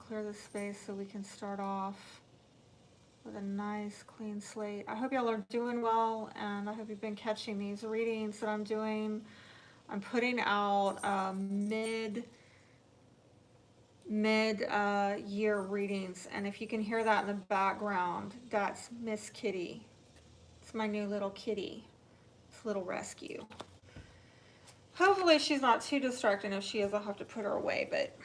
clear the space so we can start off with a nice clean slate. I hope y'all are doing well, and I hope you've been catching these readings that I'm doing. I'm putting out mid-year readings, and if you can hear that in the background, that's Miss Kitty. It's my new little kitty. It's a little rescue. Hopefully she's not too distracting. If she is, I'll have to put her away, but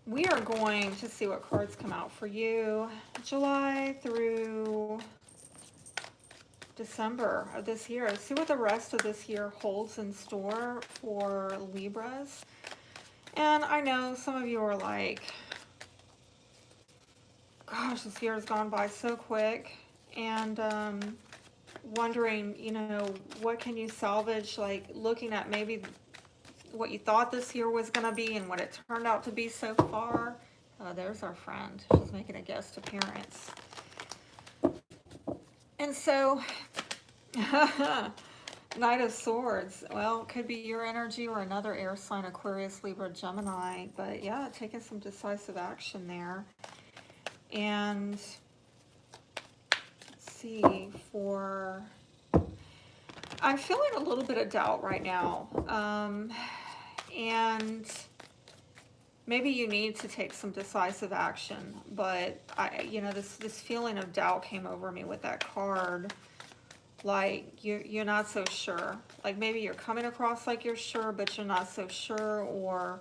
we are going to see what cards come out for you July through December of this year. See what the rest of this year holds in store for Libras. And I know some of you are like, gosh, this year has gone by so quick, and wondering, you know, what can you salvage, like looking at maybe what you thought this year was going to be and what it turned out to be so far. There's our friend. She's making a guest appearance. And so, Knight of Swords. Well, it could be your energy or another air sign, Aquarius, Libra, Gemini. But yeah, taking some decisive action there. And let's see, I'm feeling a little bit of doubt right now. And maybe you need to take some decisive action, but this feeling of doubt came over me with that card. Like you're not so sure. Like maybe you're coming across like you're sure, but you're not so sure, or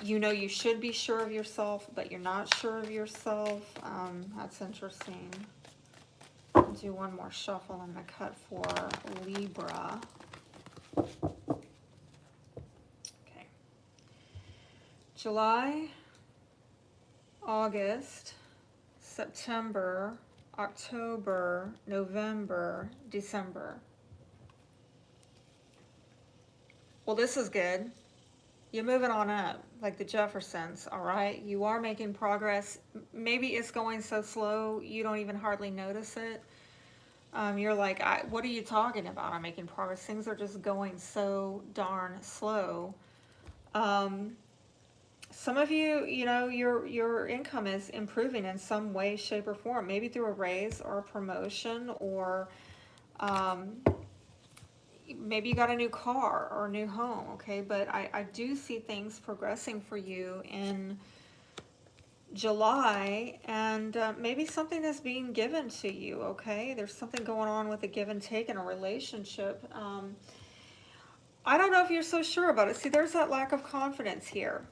you should be sure of yourself, but you're not sure of yourself. That's interesting. I'll do one more shuffle in the cut for Libra. July, August, September, October, November, December. Well, this is good. You're moving on up, like the Jeffersons, all right? You are making progress. Maybe it's going so slow, you don't even hardly notice it. You're like, what are you talking about? I'm making progress. Things are just going so darn slow. Some of you, your income is improving in some way, shape, or form. Maybe through a raise or a promotion, or maybe you got a new car or a new home, okay? But I do see things progressing for you in July, and maybe something is being given to you, okay? There's something going on with a give and take in a relationship. I don't know if you're so sure about it. See, there's that lack of confidence here.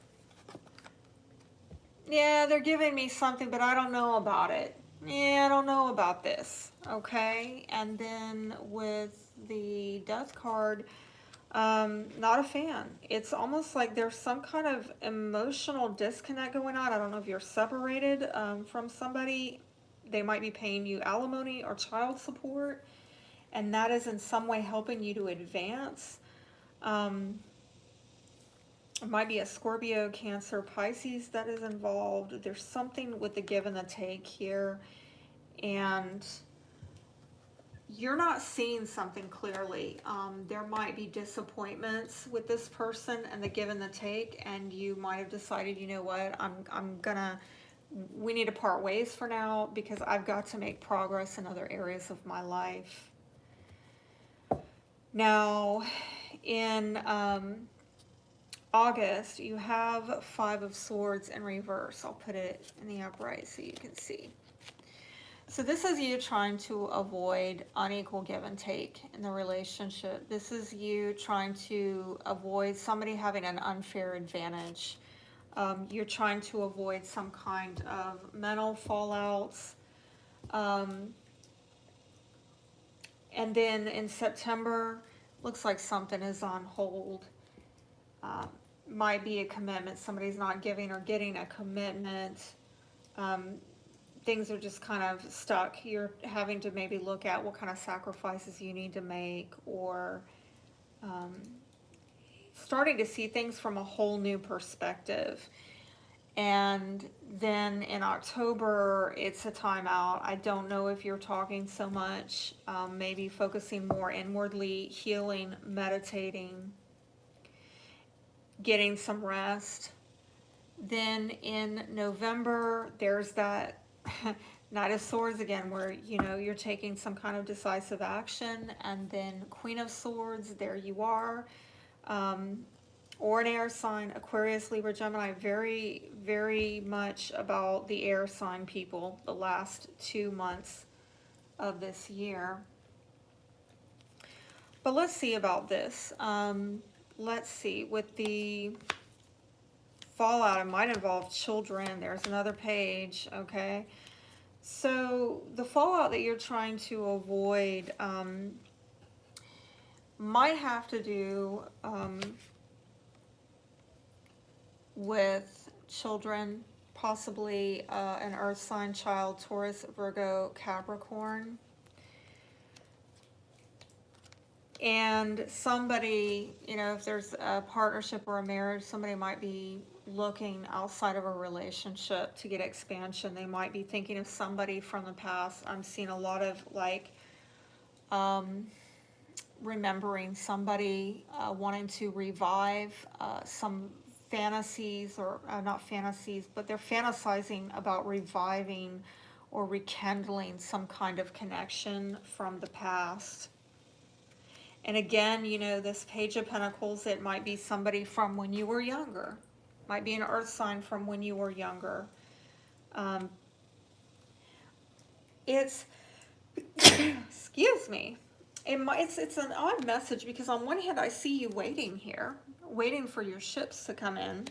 Yeah, they're giving me something, but I don't know about it. Yeah, I don't know about this, okay? And then with the Death card, not a fan. It's almost like there's some kind of emotional disconnect going on. I don't know if you're separated from somebody. They might be paying you alimony or child support, and that is in some way helping you to advance. It might be a Scorpio, Cancer, Pisces that is involved. There's something with the give and the take here, and you're not seeing something clearly. There might be disappointments with this person and the give and the take, and you might have decided, you know what, we need to part ways for now because I've got to make progress in other areas of my life. Now, in August, you have Five of Swords in reverse. I'll put it in the upright so you can see. So this is you trying to avoid unequal give and take in the relationship. This is you trying to avoid somebody having an unfair advantage. You're trying to avoid some kind of mental fallouts. And then in September, looks like something is on hold. Might be a commitment. Somebody's not giving or getting a commitment. Things are just kind of stuck. You're having to maybe look at what kind of sacrifices you need to make, or starting to see things from a whole new perspective. And then in October, it's a timeout. I don't know if you're talking so much, maybe focusing more inwardly, healing, meditating, getting some rest. Then in November, there's that Knight of Swords again, where, you know, you're taking some kind of decisive action. And then Queen of Swords, there you are. Or an air sign, Aquarius, Libra, Gemini, very, very much about the air sign people the last 2 months of this year. But let's see about this. Let's see, with the fallout, it might involve children. There's another page, okay? So the fallout that you're trying to avoid might have to do with children, possibly an earth sign child, Taurus, Virgo, Capricorn. And somebody, you know, if there's a partnership or a marriage, somebody might be looking outside of a relationship to get expansion. They might be thinking of somebody from the past. I'm seeing a lot of like remembering somebody, wanting to revive some fantasies, or not fantasies, but they're fantasizing about reviving or rekindling some kind of connection from the past. And again, you know, this Page of Pentacles, it might be somebody from when you were younger. Might be an earth sign from when you were younger. It's, excuse me, it's an odd message, because on one hand, I see you waiting here, waiting for your ships to come in.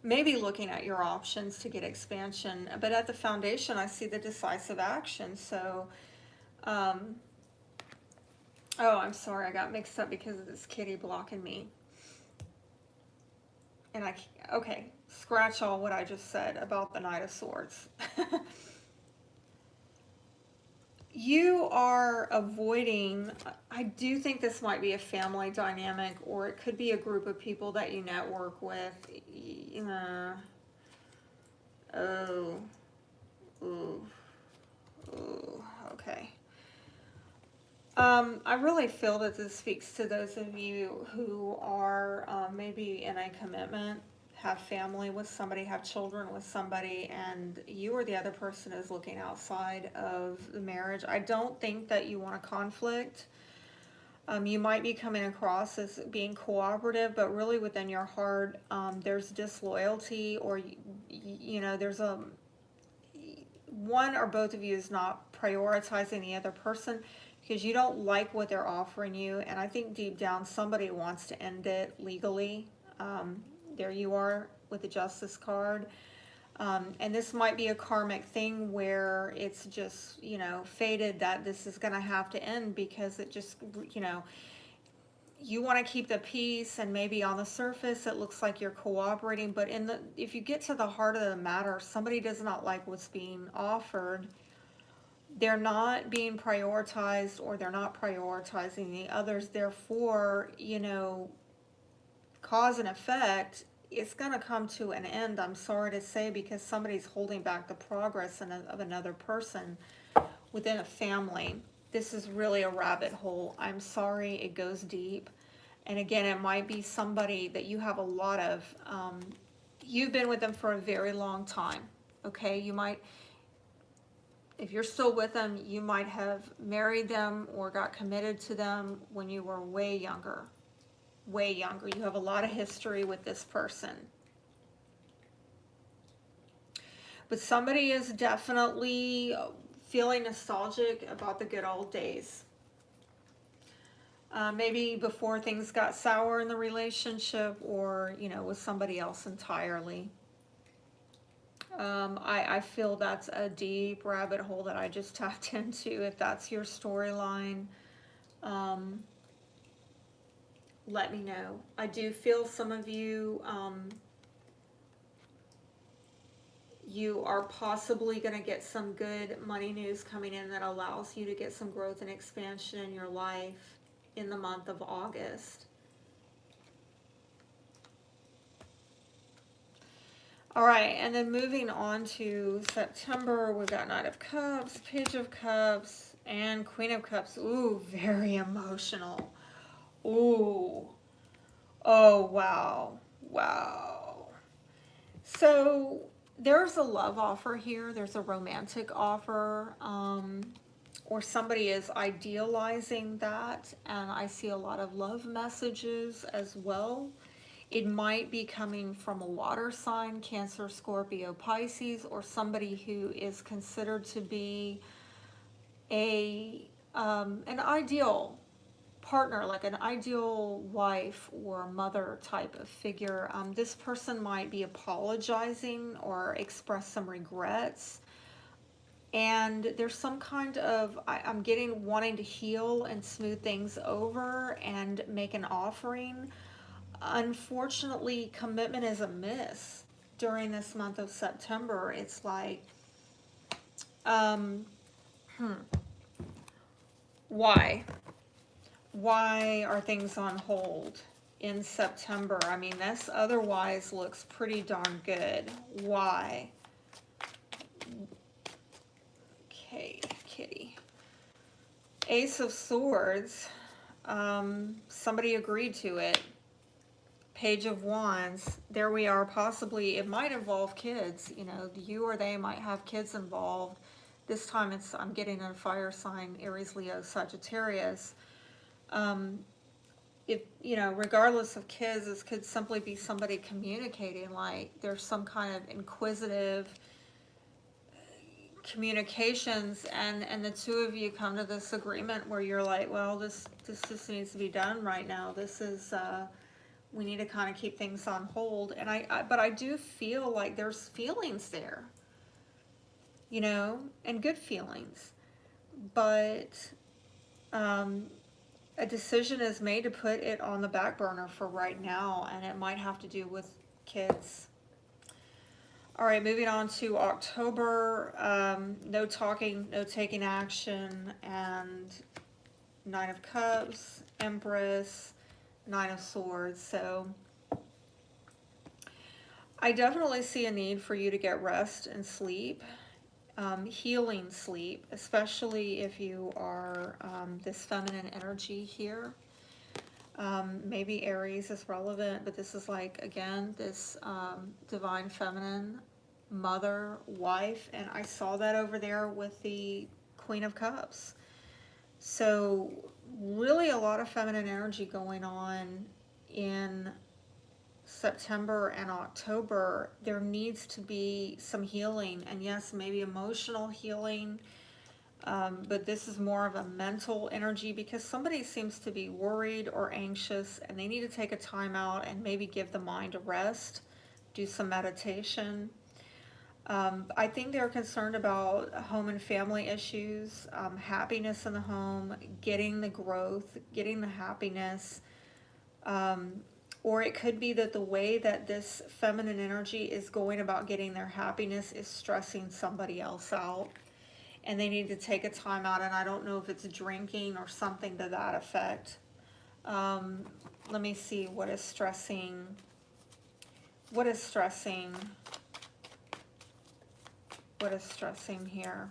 Maybe looking at your options to get expansion. But at the foundation, I see the decisive action. So, oh, I'm sorry, I got mixed up because of this kitty blocking me. And okay, scratch all what I just said about the Knight of Swords. You are avoiding, I do think this might be a family dynamic, or it could be a group of people that you network with. Okay. I really feel that this speaks to those of you who are maybe in a commitment, have family with somebody, have children with somebody, and you or the other person is looking outside of the marriage. I don't think that you want a conflict. You might be coming across as being cooperative, but really within your heart, there's disloyalty, or, you know, there's one or both of you is not prioritizing the other person, because you don't like what they're offering you. And I think deep down somebody wants to end it legally. There you are with the Justice card. And this might be a karmic thing where it's just, you know, fated that this is going to have to end, because it just, you know, you want to keep the peace, and maybe on the surface it looks like you're cooperating, but if you get to the heart of the matter, somebody does not like what's being offered. They're not being prioritized, or they're not prioritizing the others. Therefore, you know, cause and effect, it's going to come to an end, I'm sorry to say, because somebody's holding back the progress of another person within a family. This is really a rabbit hole. I'm sorry, it goes deep. And again, it might be somebody that you have a lot of, you've been with them for a very long time, okay? You might, if you're still with them, you might have married them or got committed to them when you were way younger. Way younger. You have a lot of history with this person. But somebody is definitely feeling nostalgic about the good old days. Maybe before things got sour in the relationship, or, you know, with somebody else entirely. I feel that's a deep rabbit hole that I just tapped into. If that's your storyline, let me know. I do feel some of you, you are possibly going to get some good money news coming in that allows you to get some growth and expansion in your life in the month of August. All right, and then moving on to September, we've got Knight of Cups, Page of Cups, and Queen of Cups. Ooh, very emotional. Ooh. Oh, wow. Wow. So there's a love offer here. There's a romantic offer, or somebody is idealizing that, and I see a lot of love messages as well. It might be coming from a water sign, Cancer, Scorpio, Pisces, or somebody who is considered to be an ideal partner, like an ideal wife or mother type of figure. This person might be apologizing or express some regrets. And there's some kind of, I'm getting wanting to heal and smooth things over and make an offering. Unfortunately, commitment is a miss during this month of September. It's like, um, why? Why are things on hold in September? I mean, this otherwise looks pretty darn good. Why? Okay, kitty. Ace of Swords. Somebody agreed to it. Page of Wands. There we are. Possibly, it might involve kids. You know, you or they might have kids involved. This time I'm getting a fire sign, Aries, Leo, Sagittarius. If, you know, regardless of kids, this could simply be somebody communicating, like there's some kind of inquisitive communications, and the two of you come to this agreement where you're like, well, this just needs to be done right now. This is, we need to kind of keep things on hold. And but I do feel like there's feelings there, you know, and good feelings. But, a decision is made to put it on the back burner for right now, and it might have to do with kids. All right, moving on to October. No talking, no taking action, and Nine of Cups, Empress, Nine of Swords. So I definitely see a need for you to get rest and sleep. Healing sleep, especially if you are this feminine energy here. Maybe Aries is relevant, but this is like, again, this divine feminine mother, wife, and I saw that over there with the Queen of Cups. So really a lot of feminine energy going on in September and October. There needs to be some healing, and yes, maybe emotional healing, but this is more of a mental energy because somebody seems to be worried or anxious, and they need to take a time out and maybe give the mind a rest, do some meditation. I think they're concerned about home and family issues, happiness in the home, getting the growth, getting the happiness. Or it could be that the way that this feminine energy is going about getting their happiness is stressing somebody else out, and they need to take a time out, and I don't know if it's drinking or something to that effect. Let me see, what is stressing here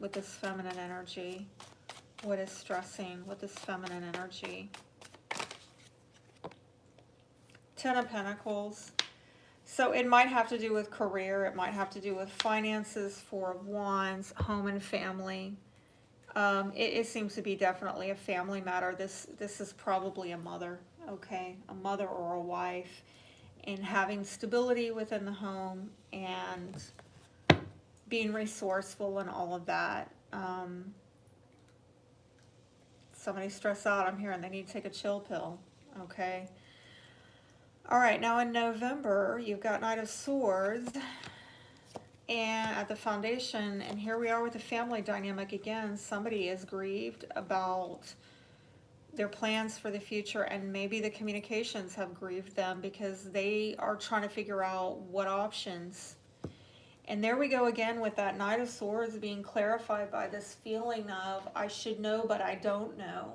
with this feminine energy? What is stressing with this feminine energy? Ten of Pentacles. So it might have to do with career. It might have to do with finances. Four of Wands, home and family. It seems to be definitely a family matter. This is probably a mother, okay? A mother or a wife, and having stability within the home and being resourceful and all of that. Somebody stressed out, I'm hearing they need to take a chill pill, okay? All right, now in November, you've got Knight of Swords and at the foundation, and here we are with the family dynamic again. Somebody is grieved about their plans for the future, and maybe the communications have grieved them because they are trying to figure out what options. And there we go again with that Knight of Swords being clarified by this feeling of, I should know, but I don't know.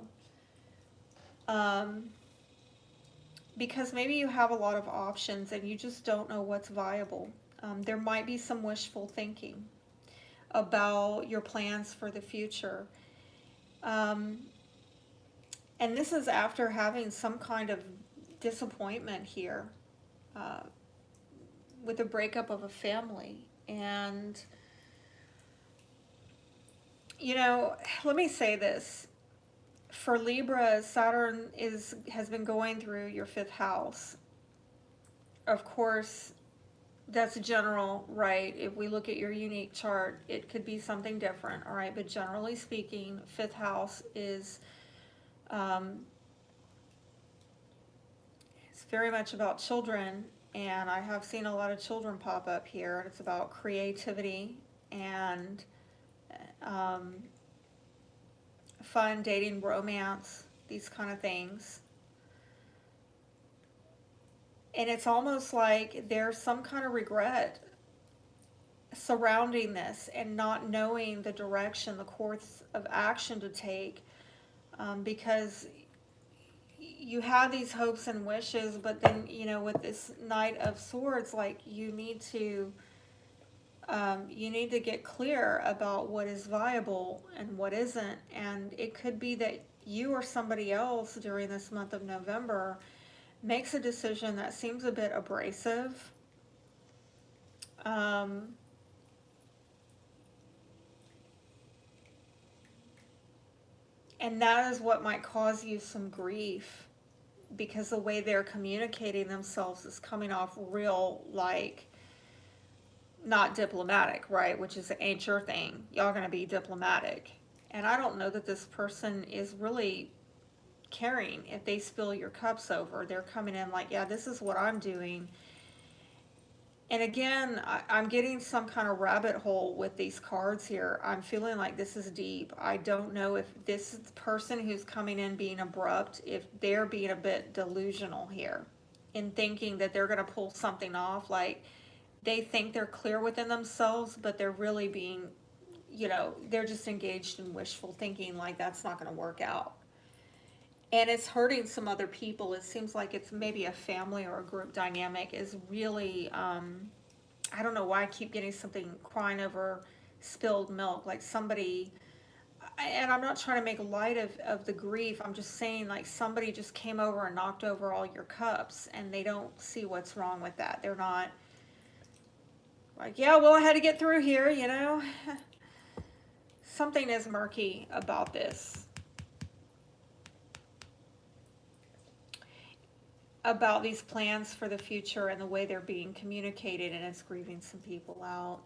Because maybe you have a lot of options and you just don't know what's viable. There might be some wishful thinking about your plans for the future. And this is after having some kind of disappointment here. with a breakup of a family. And, you know, let me say this. For Libra, Saturn has been going through your 5th house. Of course, that's general, right? If we look at your unique chart, it could be something different, all right? But generally speaking, 5th house is it's very much about children, and I have seen a lot of children pop up here. It's about creativity and fun, dating, romance, these kind of things. And it's almost like there's some kind of regret surrounding this and not knowing the direction, the course of action to take, because you have these hopes and wishes, but then, you know, with this Knight of Swords, like you need to get clear about what is viable and what isn't. And it could be that you or somebody else during this month of November makes a decision that seems a bit abrasive. And that is what might cause you some grief, because the way they're communicating themselves is coming off real, like, not diplomatic, right? Which is ain't your thing. Y'all gonna be diplomatic. And I don't know that this person is really caring if they spill your cups over. They're coming in like, yeah, this is what I'm doing. And again, I'm getting some kind of rabbit hole with these cards here. I'm feeling like this is deep. I don't know if this person who's coming in being abrupt, if they're being a bit delusional here in thinking that they're going to pull something off. Like they think they're clear within themselves, but they're really being, you know, they're just engaged in wishful thinking, like that's not going to work out. And it's hurting some other people. It seems like it's maybe a family or a group dynamic is really, I don't know why I keep getting something crying over spilled milk, like somebody, and I'm not trying to make light of the grief. I'm just saying like somebody just came over and knocked over all your cups and they don't see what's wrong with that. They're not like, yeah, well, I had to get through here, you know. Something is murky about this. About these plans for the future and the way they're being communicated, and it's grieving some people out.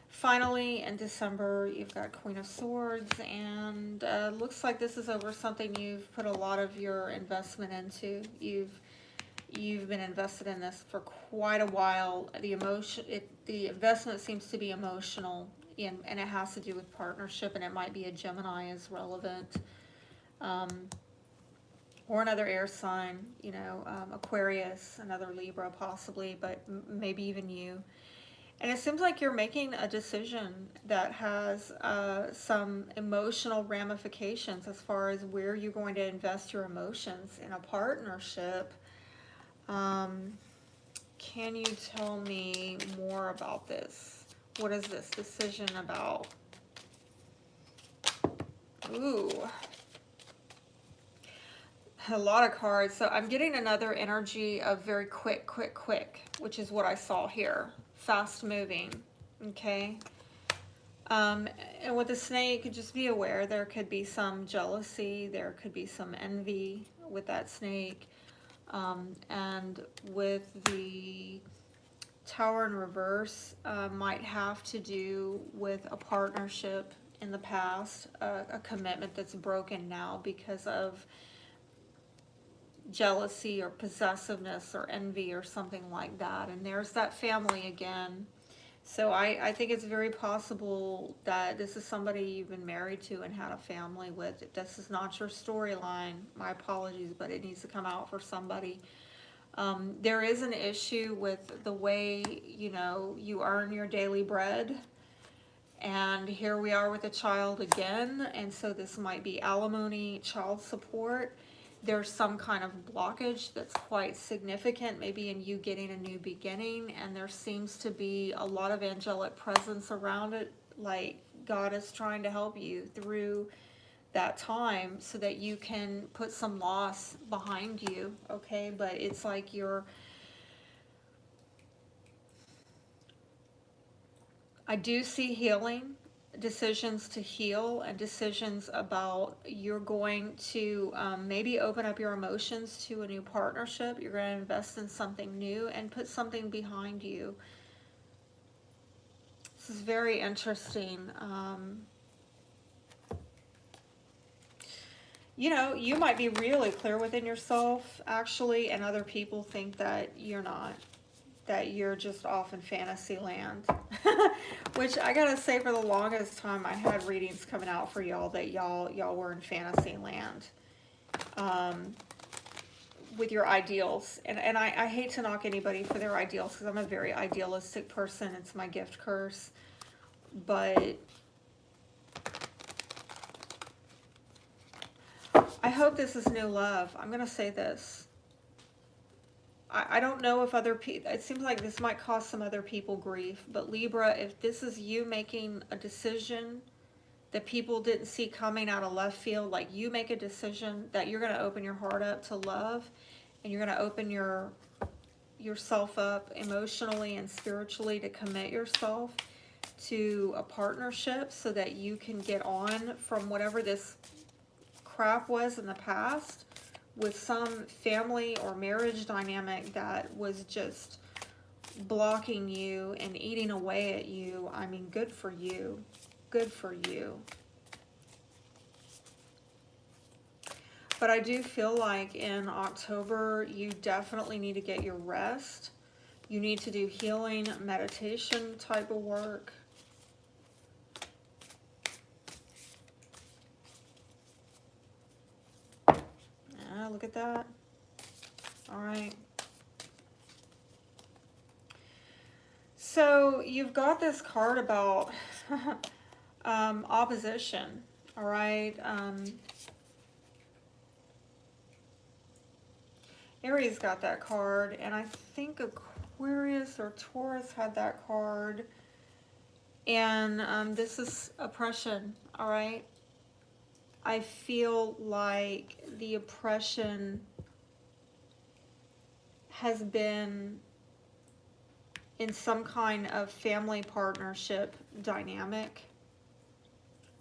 Finally, in December, you've got Queen of Swords, and looks like this is over something you've put a lot of your investment into. You've been invested in this for quite a while. The investment seems to be emotional, and it has to do with partnership, and it might be a Gemini is relevant. Or another air sign, you know, Aquarius, another Libra possibly, but maybe even you. And it seems like you're making a decision that has some emotional ramifications as far as where you're going to invest your emotions in a partnership. Can you tell me more about this? What is this decision about? Ooh. A lot of cards. So I'm getting another energy of very quick, which is what I saw here. Fast moving. Okay. And with the snake, just be aware there could be some jealousy. There could be some envy with that snake. And with the Tower in reverse, might have to do with a partnership in the past, a commitment that's broken now because of jealousy or possessiveness or envy or something like that. And there's that family again. So I think it's very possible that this is somebody you've been married to and had a family with. If this is not your storyline, my apologies, but it needs to come out for somebody. There is an issue with the way, you know, you earn your daily bread. And here we are with a child again. And so this might be alimony, child support. There's some kind of blockage that's quite significant, maybe in you getting a new beginning, and there seems to be a lot of angelic presence around it, like God is trying to help you through that time so that you can put some loss behind you, okay? But it's like you're I do see healing, decisions to heal, and decisions about you're going to maybe open up your emotions to a new partnership. You're going to invest in something new and put something behind you. This is very interesting. You know, you might be really clear within yourself, actually, and other people think that you're not, that you're just off in fantasy land. Which I gotta say, for the longest time, I had readings coming out for y'all that y'all were in fantasy land with your ideals. And I hate to knock anybody for their ideals, because I'm a very idealistic person. It's my gift curse. But I hope this is new love. I'm going to say this. I don't know if other people, it seems like this might cause some other people grief, but Libra, if this is you making a decision that people didn't see coming out of left field, like you make a decision that you're going to open your heart up to love, and you're going to open yourself up emotionally and spiritually to commit yourself to a partnership so that you can get on from whatever this crap was in the past with some family or marriage dynamic that was just blocking you and eating away at you. I mean, good for you. Good for you. But I do feel like in October, you definitely need to get your rest. You need to do healing, meditation type of work. Look at that. All right. So you've got this card about opposition. All right. Aries got that card, and I think Aquarius or Taurus had that card. And this is oppression. All right. I feel like the oppression has been in some kind of family partnership dynamic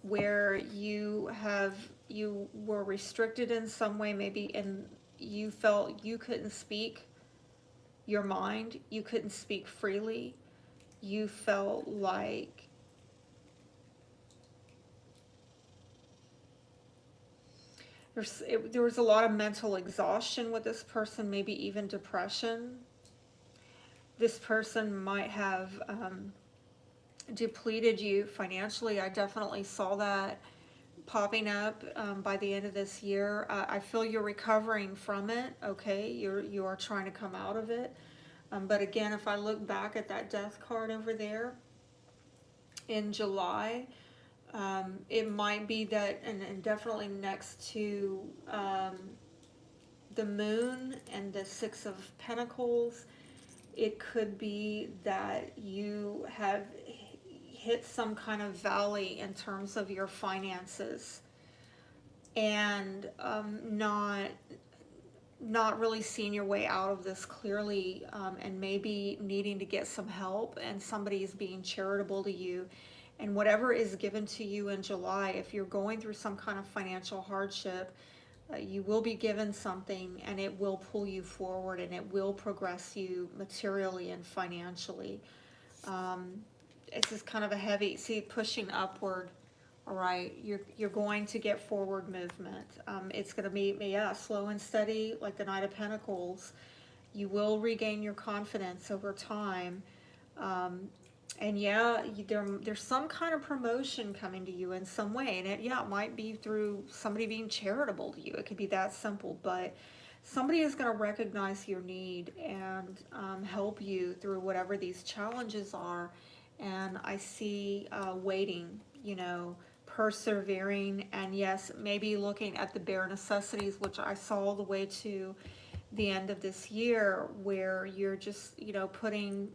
where you were restricted in some way, maybe, and you felt you couldn't speak your mind, you couldn't speak freely, you felt like there was a lot of mental exhaustion with this person, maybe even depression. This person might have depleted you financially. I definitely saw that popping up by the end of this year. I feel you're recovering from it, okay? You are trying to come out of it. But again, if I look back at that death card over there in July, it might be that, and definitely next to the moon and the Six of Pentacles, it could be that you have hit some kind of valley in terms of your finances, and not really seeing your way out of this clearly, and maybe needing to get some help, and somebody is being charitable to you. And whatever is given to you in July, if you're going through some kind of financial hardship, you will be given something, and it will pull you forward, and it will progress you materially and financially. It's just kind of a heavy, see, pushing upward. All right, you're going to get forward movement. It's going to be, yeah, slow and steady, like the Knight of Pentacles. You will regain your confidence over time. And yeah, there's some kind of promotion coming to you in some way. And it might be through somebody being charitable to you. It could be that simple. But somebody is going to recognize your need and help you through whatever these challenges are. And I see waiting, persevering. And yes, maybe looking at the bare necessities, which I saw all the way to the end of this year, where you're just, putting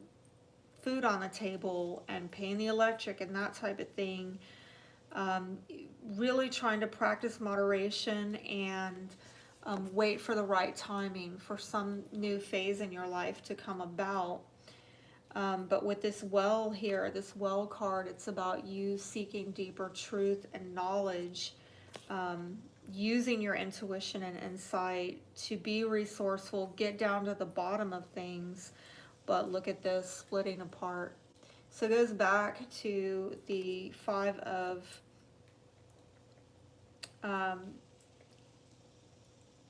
food on the table and paying the electric and that type of thing. Really trying to practice moderation and wait for the right timing for some new phase in your life to come about. But with this well here, this well card, it's about you seeking deeper truth and knowledge, using your intuition and insight to be resourceful, get down to the bottom of things. But look at this splitting apart. So it goes back to the Five of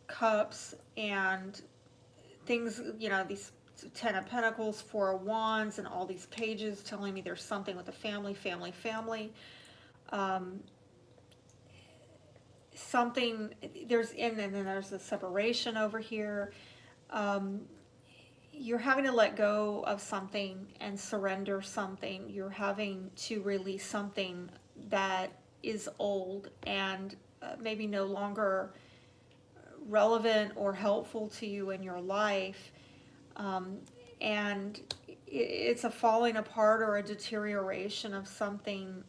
Cups and things, you know, these Ten of Pentacles, Four of Wands, and all these pages telling me there's something with the family. Something, and then there's a separation over here. You're having to let go of something and surrender something. You're having to release something that is old and maybe no longer relevant or helpful to you in your life. And it's a falling apart or a deterioration of something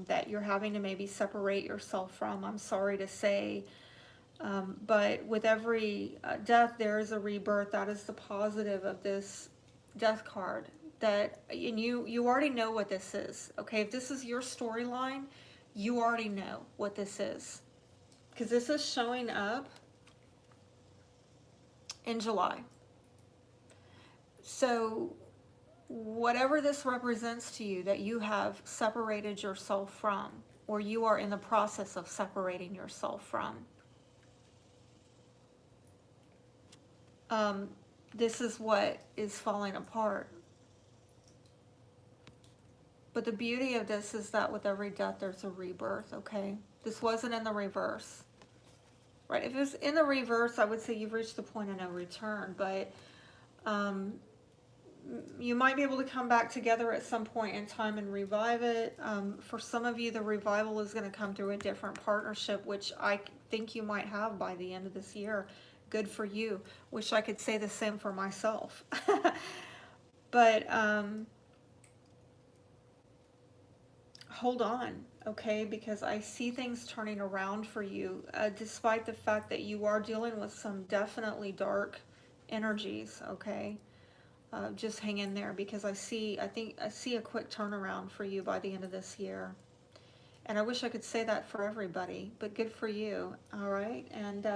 that you're having to maybe separate yourself from, I'm sorry to say. But with every death, there is a rebirth. That is the positive of this death card. That, and you already know what this is, okay? If this is your storyline, you already know what this is. Because this is showing up in July. So whatever this represents to you that you have separated yourself from, or you are in the process of separating yourself from, this is what is falling apart. But the beauty of this is that with every death, there's a rebirth, okay? This wasn't in the reverse, right? If it was in the reverse, I would say you've reached the point of no return, but you might be able to come back together at some point in time and revive it. For some of you, the revival is going to come through a different partnership, which I think you might have by the end of this year. Good for you. Wish I could say the same for myself. But hold on, okay? Because I see things turning around for you, despite the fact that you are dealing with some definitely dark energies, okay? Just hang in there, because I see a quick turnaround for you by the end of this year. And I wish I could say that for everybody, but good for you, all right? And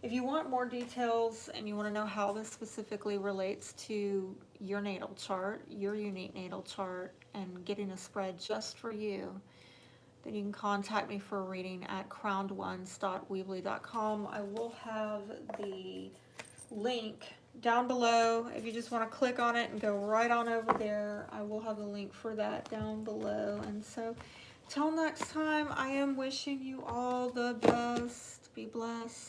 if you want more details and you want to know how this specifically relates to your natal chart, your unique natal chart, and getting a spread just for you, then you can contact me for a reading at crownedones.weebly.com. I will have the link down below. If you just want to click on it and go right on over there, I will have the link for that down below. And so till next time, I am wishing you all the best. Be blessed.